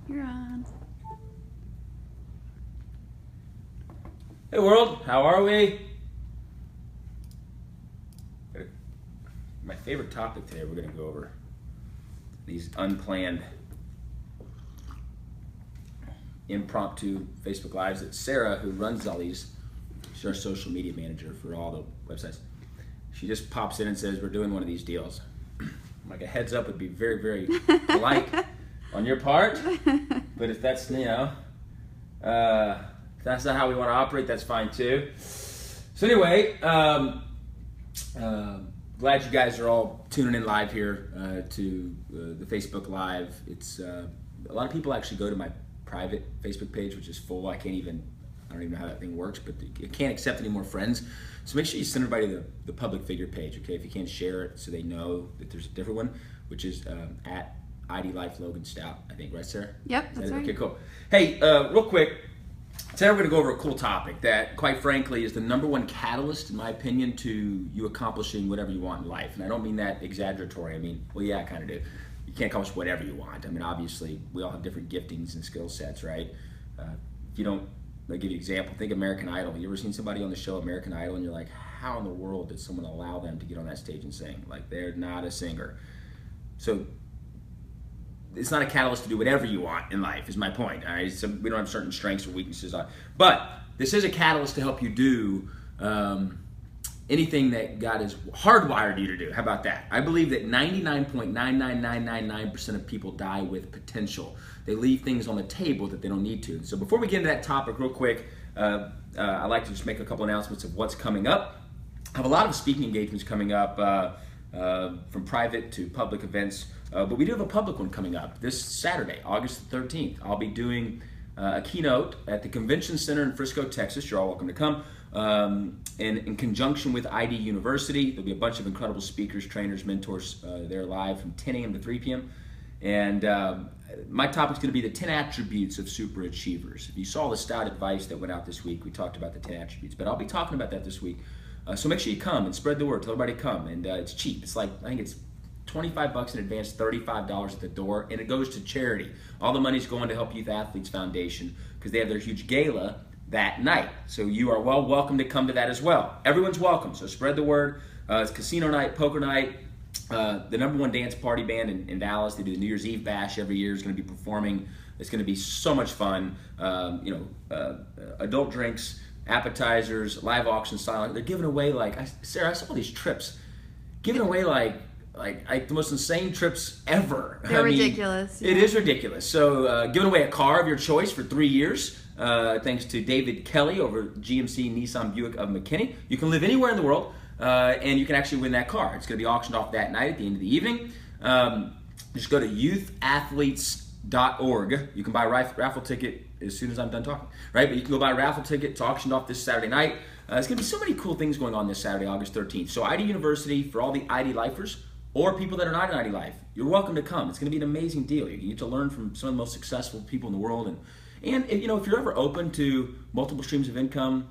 You're on. Hey world, how are we? My favorite topic today, we're going to go over these unplanned, impromptu Facebook Lives that Sarah, who runs all these, she's our social media manager for all the websites. She just pops in and says, we're doing one of these deals. Like a heads up would be very, very polite on your part, but if that's, if that's not how we want to operate, that's fine too. So anyway, glad you guys are all tuning in live here to the Facebook Live. It's a lot of people actually go to my private Facebook page, which is full. I don't even know how that thing works, but it can't accept any more friends. So make sure you send everybody to the public figure page, okay? If you can't share it so they know that there's a different one, which is at ID Life Logan Stout, I think, right, Sarah? Yep, that's right. Okay, cool. Hey, real quick, today we're going to go over a cool topic that, quite frankly, is the number one catalyst, in my opinion, to you accomplishing whatever you want in life. And I don't mean that exaggeratory. I mean, well, yeah, I kind of do. You can't accomplish whatever you want. I mean, obviously, we all have different giftings and skill sets, right? If you don't, I'll give you an example. Think American Idol. You ever seen somebody on the show American Idol and you're like, how in the world did someone allow them to get on that stage and sing? Like, they're not a singer. So it's not a catalyst to do whatever you want in life, is my point. All right? So we don't have certain strengths or weaknesses. But this is a catalyst to help you do anything that God has hardwired you to do. How about that? I believe that 99.99999% of people die with potential. They leave things on the table that they don't need to. So before we get into that topic real quick, I'd like to just make a couple announcements of what's coming up. I have a lot of speaking engagements coming up from private to public events, but we do have a public one coming up this Saturday, August 13th. I'll be doing a keynote at the Convention Center in Frisco, Texas. You're all welcome to come. In conjunction with ID University, there'll be a bunch of incredible speakers, trainers, mentors there live from 10 a.m. to 3 p.m. And my topic's going to be the 10 attributes of super achievers. If you saw the Stout advice that went out this week, we talked about the 10 attributes, but I'll be talking about that this week. So make sure you come and spread the word. Tell everybody to come. And it's cheap. It's like, I think it's $25 in advance, $35 at the door, and it goes to charity. All the money's going to Help Youth Athletes Foundation because they have their huge gala that night. So you are welcome to come to that as well. Everyone's welcome, so spread the word. It's casino night, poker night. The number one dance party band in Dallas, they do the New Year's Eve bash every year, is going to be performing. It's going to be so much fun. Adult drinks, appetizers, live auction style. They're giving away Sarah, I saw these trips. Giving away like the most insane trips ever. They're ridiculous. Yeah. It is ridiculous. So giving away a car of your choice for 3 years, thanks to David Kelly over GMC Nissan Buick of McKinney. You can live anywhere in the world, and you can actually win that car. It's going to be auctioned off that night at the end of the evening. Just go to youthathletes.org. You can buy a raffle ticket as soon as I'm done talking, right? But you can go buy a raffle ticket. It's auctioned off this Saturday night. There's going to be so many cool things going on this Saturday, August 13th. So ID University, for all the ID lifers, or people that are not in ID Life, you're welcome to come. It's going to be an amazing deal. You get to learn from some of the most successful people in the world. And if you're ever open to multiple streams of income,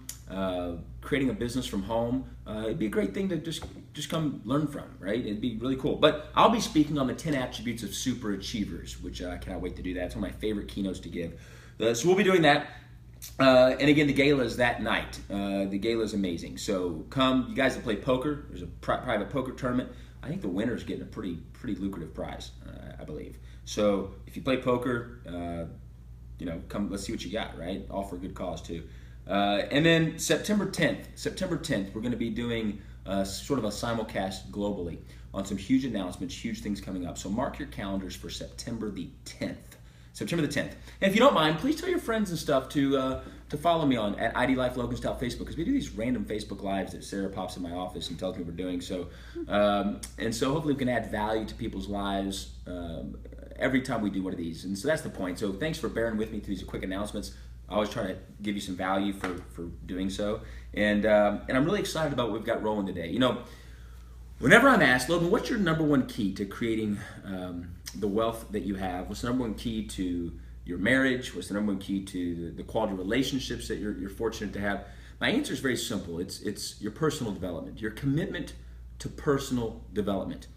creating a business from home, it'd be a great thing to just come learn from, right? It'd be really cool. But I'll be speaking on the 10 attributes of super achievers, which I cannot wait to do that. It's one of my favorite keynotes to give. So we'll be doing that. And again, the gala is that night. The gala is amazing. So come, you guys that play poker, there's a private poker tournament. I think the winner's getting a pretty lucrative prize, I believe. So if you play poker, come, let's see what you got, right? All for a good cause too. And then September 10th, we're going to be doing sort of a simulcast globally on some huge announcements, huge things coming up. So mark your calendars for September the 10th. September the 10th. And if you don't mind, please tell your friends and stuff to follow me on at ID Life Logan Stout Facebook, because we do these random Facebook Lives that Sarah pops in my office and tells me we're doing. So, and so hopefully we can add value to people's lives every time we do one of these. And so that's the point. So thanks for bearing with me through these quick announcements. I always try to give you some value for doing so. And I'm really excited about what we've got rolling today. Whenever I'm asked, Logan, what's your number one key to creating the wealth that you have? What's the number one key to your marriage? What's the number one key to the quality of relationships that you're fortunate to have? My answer is very simple. It's your personal development, your commitment to personal development.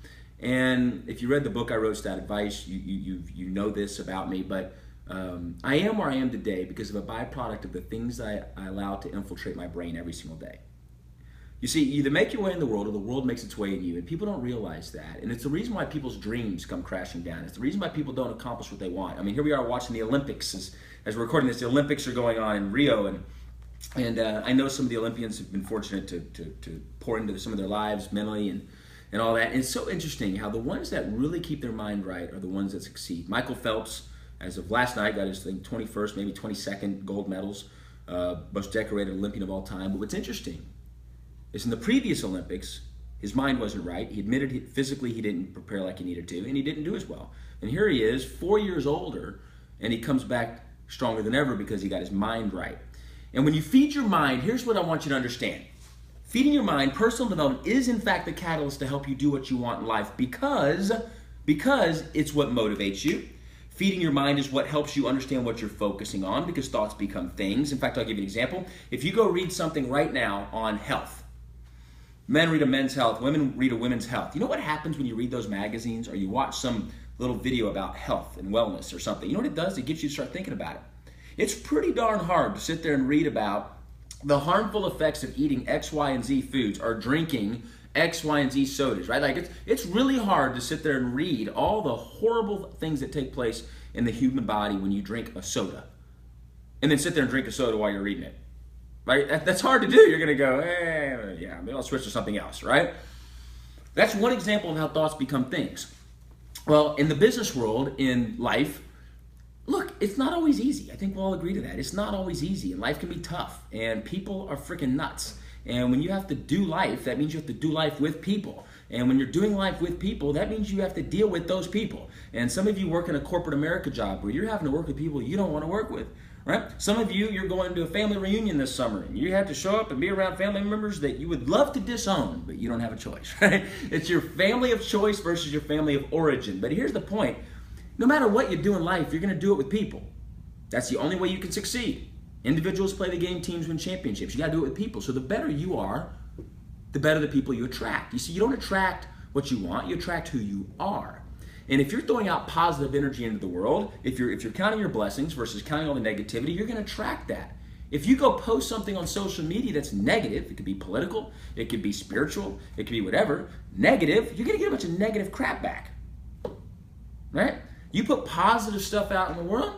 And if you read the book I wrote, Stout Advice, you know this about me, but I am where I am today because of a byproduct of the things I allow to infiltrate my brain every single day. You see, you either make your way in the world or the world makes its way in you, and people don't realize that. And it's the reason why people's dreams come crashing down. It's the reason why people don't accomplish what they want. I mean, here we are watching the Olympics. As we're recording this, the Olympics are going on in Rio, and I know some of the Olympians have been fortunate to pour into some of their lives mentally and all that. And it's so interesting how the ones that really keep their mind right are the ones that succeed. Michael Phelps, as of last night, got his 21st, maybe 22nd gold medals, most decorated Olympian of all time. But what's interesting is in the previous Olympics, his mind wasn't right. He admitted physically he didn't prepare like he needed to, and he didn't do as well. And here he is, 4 years older, and he comes back stronger than ever because he got his mind right. And when you feed your mind, here's what I want you to understand. Feeding your mind, personal development, is in fact the catalyst to help you do what you want in life because it's what motivates you. Feeding your mind is what helps you understand what you're focusing on because thoughts become things. In fact, I'll give you an example. If you go read something right now on health, men read a men's health, women read a women's health. You know what happens when you read those magazines or you watch some little video about health and wellness or something? You know what it does? It gets you to start thinking about it. It's pretty darn hard to sit there and read about the harmful effects of eating X, Y, and Z foods or drinking X, Y, and Z sodas, right? Like it's really hard to sit there and read all the horrible things that take place in the human body when you drink a soda. And then sit there and drink a soda while you're reading it. Right? That's hard to do. You're going to go, yeah, maybe I'll switch to something else, right? That's one example of how thoughts become things. Well, in the business world, in life, look, it's not always easy. I think we'll all agree to that. It's not always easy, and life can be tough, and people are freaking nuts. And when you have to do life, that means you have to do life with people. And when you're doing life with people, that means you have to deal with those people. And some of you work in a corporate America job where you're having to work with people you don't want to work with, right? Some of you, you're going to a family reunion this summer, and you have to show up and be around family members that you would love to disown, but you don't have a choice, right? It's your family of choice versus your family of origin. But here's the point. No matter what you do in life, you're going to do it with people. That's the only way you can succeed. Individuals play the game, teams win championships. You got to do it with people. So the better you are, the better the people you attract. You see, you don't attract what you want, you attract who you are. And if you're throwing out positive energy into the world, if you're counting your blessings versus counting all the negativity, you're going to attract that. If you go post something on social media that's negative, it could be political, it could be spiritual, it could be whatever, negative, you're going to get a bunch of negative crap back. Right? You put positive stuff out in the world,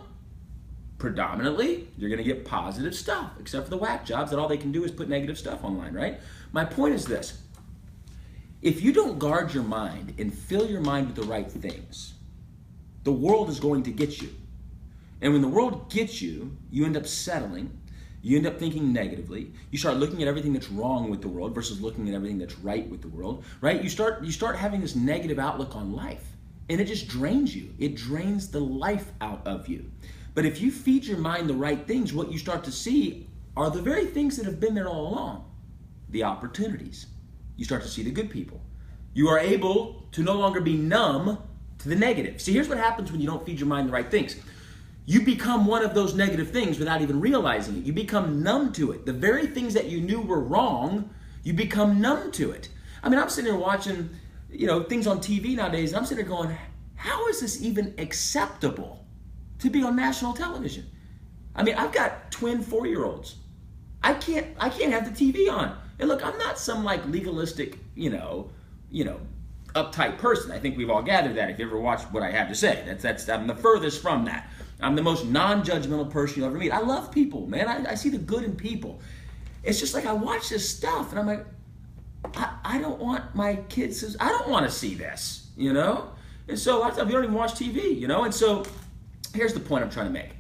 predominantly, you're going to get positive stuff, except for the whack jobs that all they can do is put negative stuff online, right? My point is this. If you don't guard your mind and fill your mind with the right things, the world is going to get you. And when the world gets you, you end up settling, you end up thinking negatively, you start looking at everything that's wrong with the world versus looking at everything that's right with the world, right? You start having this negative outlook on life, and it just drains you. It drains the life out of you. But if you feed your mind the right things, what you start to see are the very things that have been there all along. The opportunities. You start to see the good people. You are able to no longer be numb to the negative. See, here's what happens when you don't feed your mind the right things. You become one of those negative things without even realizing it. You become numb to it. The very things that you knew were wrong, you become numb to it. I mean, I'm sitting here watching, things on TV nowadays, and I'm sitting there going, how is this even acceptable to be on national television? I mean, I've got twin 4-year-olds. I can't have the TV on. And look, I'm not some legalistic, uptight person. I think we've all gathered that if you ever watched what I have to say. I'm the furthest from that. I'm the most non-judgmental person you'll ever meet. I love people, man. I see the good in people. It's just like I watch this stuff and I'm like, I don't want my kids I don't want to see this, And so a lot of times we don't even watch TV, And so here's the point I'm trying to make.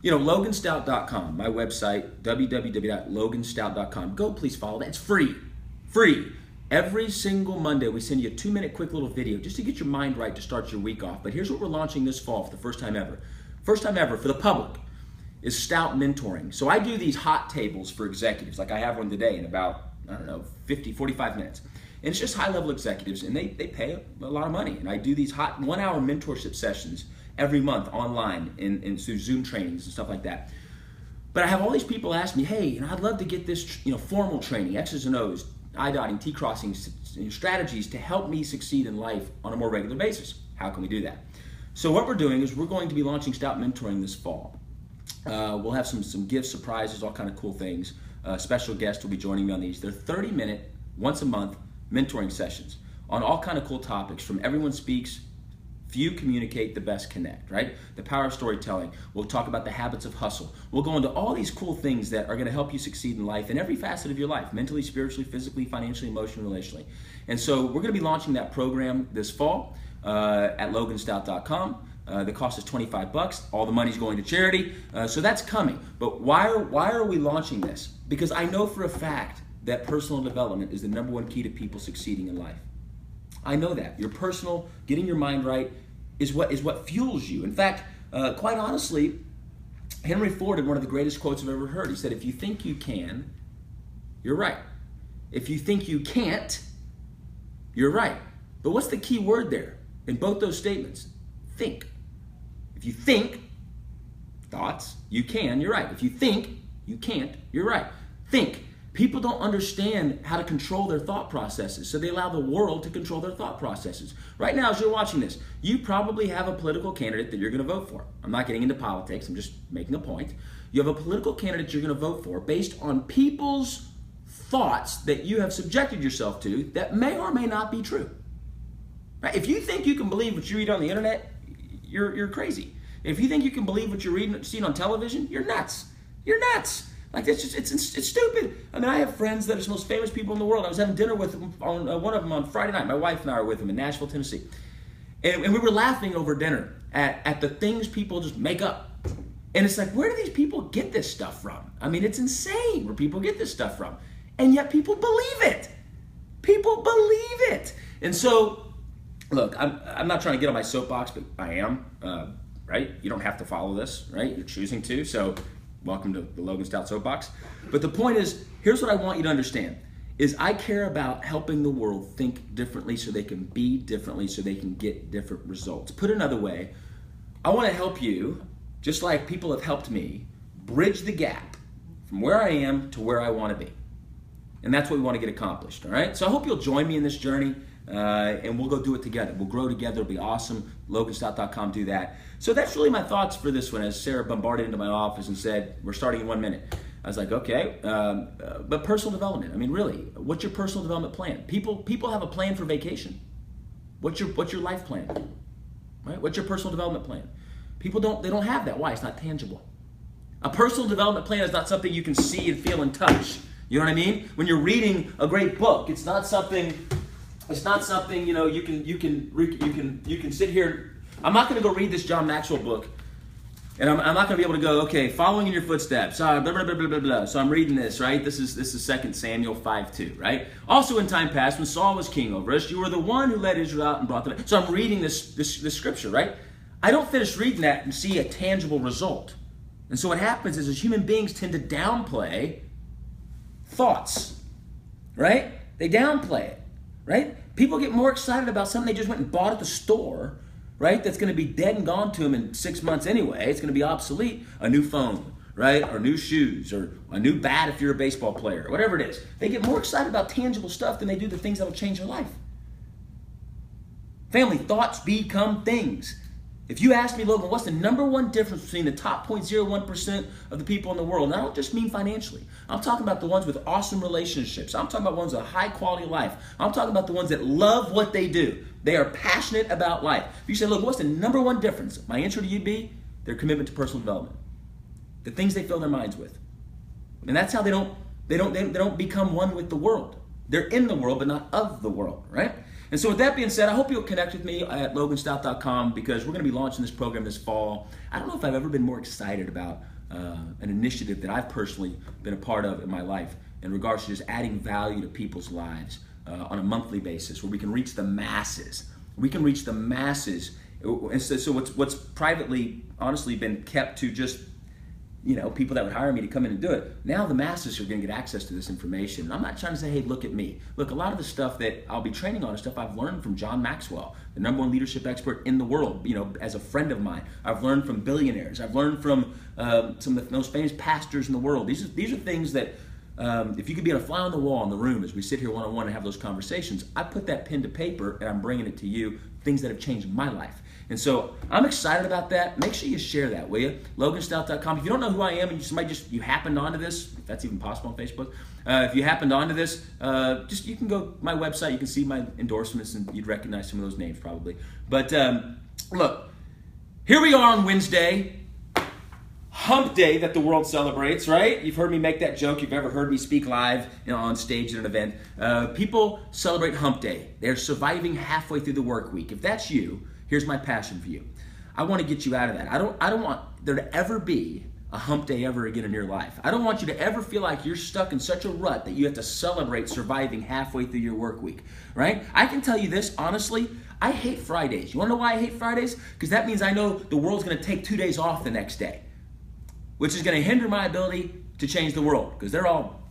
Loganstout.com, my website, www.loganstout.com. Go please follow that. It's free. Free. Every single Monday, we send you a 2-minute quick little video just to get your mind right to start your week off. But here's what we're launching this fall for the first time ever. First time ever for the public is Stout mentoring. So I do these hot tables for executives, like I have one today in about, 45 minutes. And it's just high-level executives, and they pay a lot of money. And I do these hot 1-hour mentorship sessions every month online and through Zoom trainings and stuff like that. But I have all these people ask me, hey, I'd love to get this formal training, X's and O's, I-dotting, T-crossing strategies to help me succeed in life on a more regular basis. How can we do that? So what we're doing is we're going to be launching Stout Mentoring this fall. We'll have some gifts, surprises, all kind of cool things. Special guests will be joining me on these. They're 30-minute, once a month mentoring sessions on all kind of cool topics, from everyone speaks, few communicate, the best connect, right? The power of storytelling. We'll talk about the habits of hustle. We'll go into all these cool things that are going to help you succeed in life, in every facet of your life, mentally, spiritually, physically, financially, emotionally, relationally. And so we're going to be launching that program this fall at loganstout.com. The cost is $25. All the money's going to charity. So that's coming. But why are we launching this? Because I know for a fact that personal development is the #1 key to people succeeding in life. I know that. Your personal, getting your mind right is what fuels you. In fact, quite honestly, Henry Ford had one of the greatest quotes I've ever heard. He said, if you think you can, you're right. If you think you can't, you're right. But what's the key word there in both those statements? Think. If you think, thoughts, you can, you're right. If you think you can't, you're right. Think. People don't understand how to control their thought processes, so they allow the world to control their thought processes. Right now, as you're watching this, you probably have a political candidate that you're going to vote for. I'm not getting into politics, I'm just making a point. You have a political candidate you're going to vote for based on people's thoughts that you have subjected yourself to that may or may not be true. Right? If you think you can believe what you read on the internet, you're crazy. If you think you can believe what you're seeing on television, you're nuts. You're nuts. Like, it's stupid. I mean, I have friends that are the most famous people in the world. I was having dinner with them on one of them on Friday night. My wife and I were with them in Nashville, Tennessee. And we were laughing over dinner at the things people just make up. And it's like, where do these people get this stuff from? I mean, it's insane where people get this stuff from. And yet people believe it. People believe it. And so, look, I'm not trying to get on my soapbox, but I am, right? You don't have to follow this, right? You're choosing to, so welcome to the Logan Stout Soapbox. But the point is, here's what I want you to understand, is I care about helping the world think differently so they can be differently, so they can get different results. Put another way, I want to help you, just like people have helped me, bridge the gap from where I am to where I want to be. And that's what we want to get accomplished, all right? So I hope you'll join me in this journey, and we'll go do it together. We'll grow together. It'll be awesome. Loganstout.com, do that. So that's really my thoughts for this one, as Sarah bombarded into my office and said, we're starting in 1 minute. I was like, okay, but personal development. I mean, really, what's your personal development plan? People have a plan for vacation. What's your life plan? Right? What's your personal development plan? People don't have that. Why? It's not tangible. A personal development plan is not something you can see and feel and touch. You know what I mean? When you're reading a great book, it's not something you know you can sit here. I'm not going to go read this John Maxwell book, and I'm not going to be able to go, okay, following in your footsteps. Blah, blah, blah, blah, blah, blah. So I'm reading this, right? This is 2 Samuel 5:2, right? Also in time past, when Saul was king over us, you were the one who led Israel out and brought them. So I'm reading this scripture, right? I don't finish reading that and see a tangible result. And so what happens is, as human beings tend to downplay thoughts, right? They downplay it, right? People get more excited about something they just went and bought at the store, right? That's going to be dead and gone to them in 6 months anyway. It's going to be obsolete. A new phone, right? Or new shoes, or a new bat if you're a baseball player, whatever it is. They get more excited about tangible stuff than they do the things that will change their life. Family, thoughts become things. If you ask me, Logan, what's the #1 difference between the top 0.01% of the people in the world? And I don't just mean financially. I'm talking about the ones with awesome relationships. I'm talking about ones with a high quality life. I'm talking about the ones that love what they do. They are passionate about life. If you say, look, what's the #1 difference? My answer to you would be their commitment to personal development. The things they fill their minds with. And that's how they don't become one with the world. They're in the world, but not of the world, right? And so with that being said, I hope you'll connect with me at loganstout.com, because we're going to be launching this program this fall. I don't know if I've ever been more excited about an initiative that I've personally been a part of in my life in regards to just adding value to people's lives on a monthly basis, where we can reach the masses. We can reach the masses. And so what's privately, honestly, been kept to just, you know, people that would hire me to come in and do it. Now the masses are going to get access to this information. And I'm not trying to say, hey, look at me. Look, a lot of the stuff that I'll be training on is stuff I've learned from John Maxwell, the #1 leadership expert in the world, you know, as a friend of mine. I've learned from billionaires. I've learned from some of the most famous pastors in the world. These are things that if you could be a fly on the wall in the room as we sit here one-on-one and have those conversations, I put that pen to paper and I'm bringing it to you, things that have changed my life. And so I'm excited about that. Make sure you share that, will you? LoganStout.com. If you don't know who I am and you happened onto this, if that's even possible on Facebook, if you happened onto this, you can go to my website. You can see my endorsements and you'd recognize some of those names probably. But look, here we are on Wednesday. Hump Day that the world celebrates, right? You've heard me make that joke. You've ever heard me speak live on stage at an event. People celebrate Hump Day. They're surviving halfway through the work week. If that's you, here's my passion for you. I want to get you out of that. I don't want there to ever be a hump day ever again in your life. I don't want you to ever feel like you're stuck in such a rut that you have to celebrate surviving halfway through your work week, right? I can tell you this, honestly, I hate Fridays. You want to know why I hate Fridays? Because that means I know the world's going to take 2 days off the next day, which is going to hinder my ability to change the world because they're all,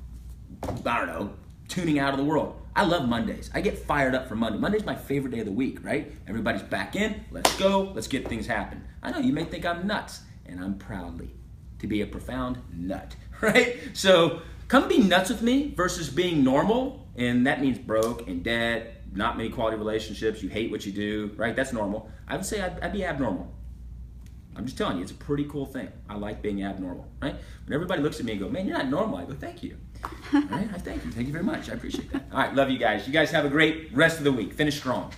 I don't know, tuning out of the world. I love Mondays. I get fired up for Monday. Monday's my favorite day of the week, right? Everybody's back in. Let's go. Let's get things happen. I know you may think I'm nuts, and I'm proudly to be a profound nut, right? So come be nuts with me versus being normal, and that means broke, in debt, not many quality relationships, you hate what you do, right? That's normal. I would say I'd be abnormal. I'm just telling you, it's a pretty cool thing. I like being abnormal, right? When everybody looks at me and go, man, you're not normal, I go, thank you. All right? I thank you. Thank you very much. I appreciate that. All right, love you guys. You guys have a great rest of the week. Finish strong.